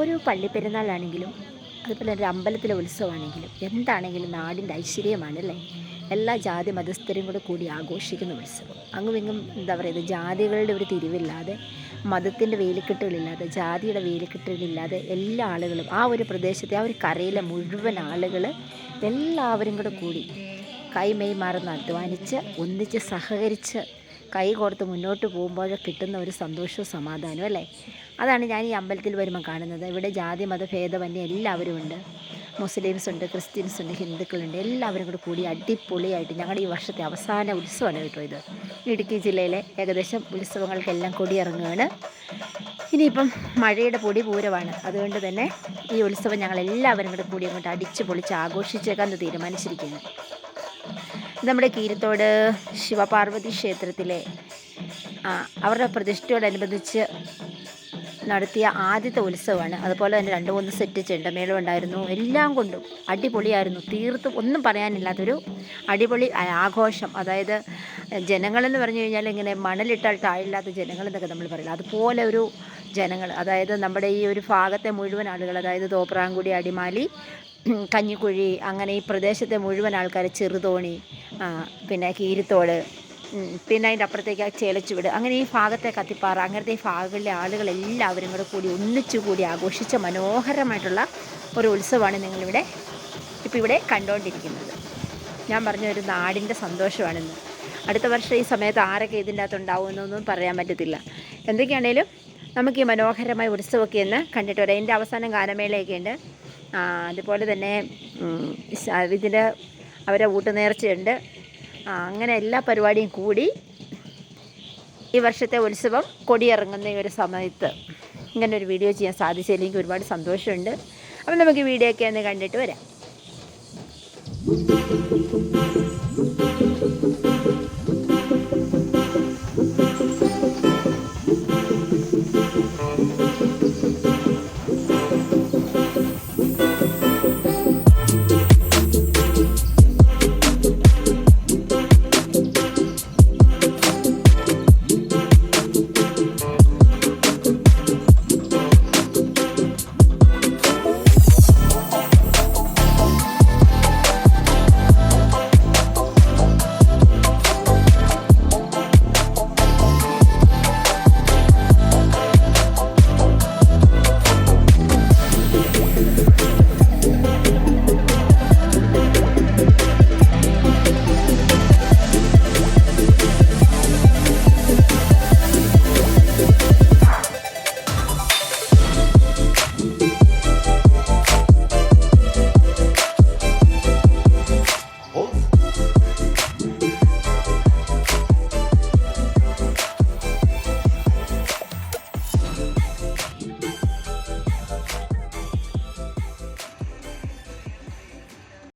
ഒരു പള്ളിപ്പെരുന്നാളാണെങ്കിലും അതുപോലെ ഒരു അമ്പലത്തിലെ ഉത്സവമാണെങ്കിലും എന്താണെങ്കിലും നാടിൻ്റെ ഐശ്വര്യമാണല്ലേ. എല്ലാ ജാതി മതസ്ഥരും കൂടി ആഘോഷിക്കുന്ന ഉത്സവം. അങ്ങും ഇങ്ങും എന്താ പറയുക, ജാതികളുടെ ഒരു തിരിവില്ലാതെ, മതത്തിൻ്റെ വേലിക്കെട്ടുകളില്ലാതെ, ജാതിയുടെ വേലിക്കെട്ടുകളില്ലാതെ എല്ലാ ആളുകളും ആ ഒരു പ്രദേശത്തെ, ആ ഒരു കരയിലെ മുഴുവൻ ആളുകൾ എല്ലാവരും കൂടി കൈമെയ് മറന്ന് അധ്വാനിച്ച് ഒന്നിച്ച് സഹകരിച്ച് കൈ കോർത്ത് മുന്നോട്ട് പോകുമ്പോൾ കിട്ടുന്ന ഒരു സന്തോഷവും സമാധാനവും അല്ലേ. അതാണ് ഞാൻ ഈ അമ്പലത്തിൽ വരുമ്പോൾ കാണുന്നത്. ഇവിടെ ജാതി മതഭേദമന്യേ എല്ലാവരും ഉണ്ട്. മുസ്ലിംസ് ഉണ്ട്, ക്രിസ്ത്യൻസ് ഉണ്ട്, ഹിന്ദുക്കളുണ്ട്. എല്ലാവരും കൂടി അടിപൊളിയായിട്ട് ഞങ്ങളുടെ ഈ വർഷത്തെ അവസാന ഉത്സവമാണ് കേട്ടോ ഇത്. ഇടുക്കി ജില്ലയിലെ ഏകദേശം ഉത്സവങ്ങൾക്കെല്ലാം കൊടിയിറങ്ങുകയാണ്. ഇനിയിപ്പം മഴയുടെ പൊടി പൂരമാണ്. അതുകൊണ്ട് തന്നെ ഈ ഉത്സവം ഞങ്ങളെല്ലാവരും കൂടി അങ്ങോട്ട് അടിച്ച് പൊളിച്ച് ആഘോഷിച്ചേക്കാമെന്ന് തീരുമാനിച്ചിരിക്കുന്നു. നമ്മുടെ കീരത്തോട് ശിവപാർവതി ക്ഷേത്രത്തിലെ അവരുടെ പ്രതിഷ്ഠയോടനുബന്ധിച്ച് നടത്തിയ ആദ്യത്തെ ഉത്സവമാണ്. അതുപോലെ തന്നെ 2-3 സെറ്റ് ചെണ്ടമേളം ഉണ്ടായിരുന്നു. എല്ലാം കൊണ്ടും അടിപൊളിയായിരുന്നു. തീർത്തും ഒന്നും പറയാനില്ലാത്തൊരു അടിപൊളി ആഘോഷം. അതായത് ജനങ്ങളെന്ന് പറഞ്ഞു കഴിഞ്ഞാൽ ഇങ്ങനെ മണലിട്ടാൽ താഴില്ലാത്ത ജനങ്ങളെന്നൊക്കെ നമ്മൾ പറയില്ല, അതുപോലെ ഒരു ജനങ്ങൾ. അതായത് നമ്മുടെ ഈ ഒരു ഭാഗത്തെ മുഴുവൻ ആളുകൾ, അതായത് തോപ്രാംകുടി, അടിമാലി, കഞ്ഞിക്കുഴി, അങ്ങനെ ഈ പ്രദേശത്തെ മുഴുവൻ ആൾക്കാർ, ചെറുതോണി, പിന്നെ കീരിത്തോട്, പിന്നെ അതിൻ്റെ അപ്പുറത്തേക്ക് ചേലച്ചുവട്, അങ്ങനെ ഈ ഭാഗത്തെ കത്തിപ്പാറ, അങ്ങനത്തെ ഈ ഭാഗങ്ങളിലെ ആളുകളെല്ലാവരും കൂടി ഒന്നിച്ചു കൂടി ആഘോഷിച്ച മനോഹരമായിട്ടുള്ള ഒരു ഉത്സവമാണ് നിങ്ങളിവിടെ ഇവിടെ കണ്ടുകൊണ്ടിരിക്കുന്നത്. ഞാൻ പറഞ്ഞ ഒരു നാടിൻ്റെ സന്തോഷമാണിന്ന്. അടുത്ത വർഷം ഈ സമയത്ത് ആരൊക്കെ ഇതിൻ്റെ അകത്തുണ്ടാവുമെന്നൊന്നും പറയാൻ പറ്റത്തില്ല. എന്തൊക്കെയാണേലും നമുക്ക് ഈ മനോഹരമായ ഉത്സവമൊക്കെ ഒന്ന് കണ്ടിട്ട് വരാം. ഇതിൻ്റെ അവസാനം ഗാനമേളയൊക്കെ ഉണ്ട്. അതുപോലെ തന്നെ ഇതിൽ അവരെ ഊട്ടുനേർച്ചയുണ്ട്. അങ്ങനെ എല്ലാ പരിപാടിയും കൂടി ഈ വർഷത്തെ ഉത്സവം കൊടിയിറങ്ങുന്ന ഈ ഒരു സമയത്ത് ഇങ്ങനെ ഒരു വീഡിയോ ചെയ്യാൻ സാധിച്ചതിൽ എനിക്ക് ഒരുപാട് സന്തോഷമുണ്ട്. അപ്പം നമുക്ക് ഈ വീഡിയോ ഒക്കെ ഒന്ന് കണ്ടിട്ട് വരാം.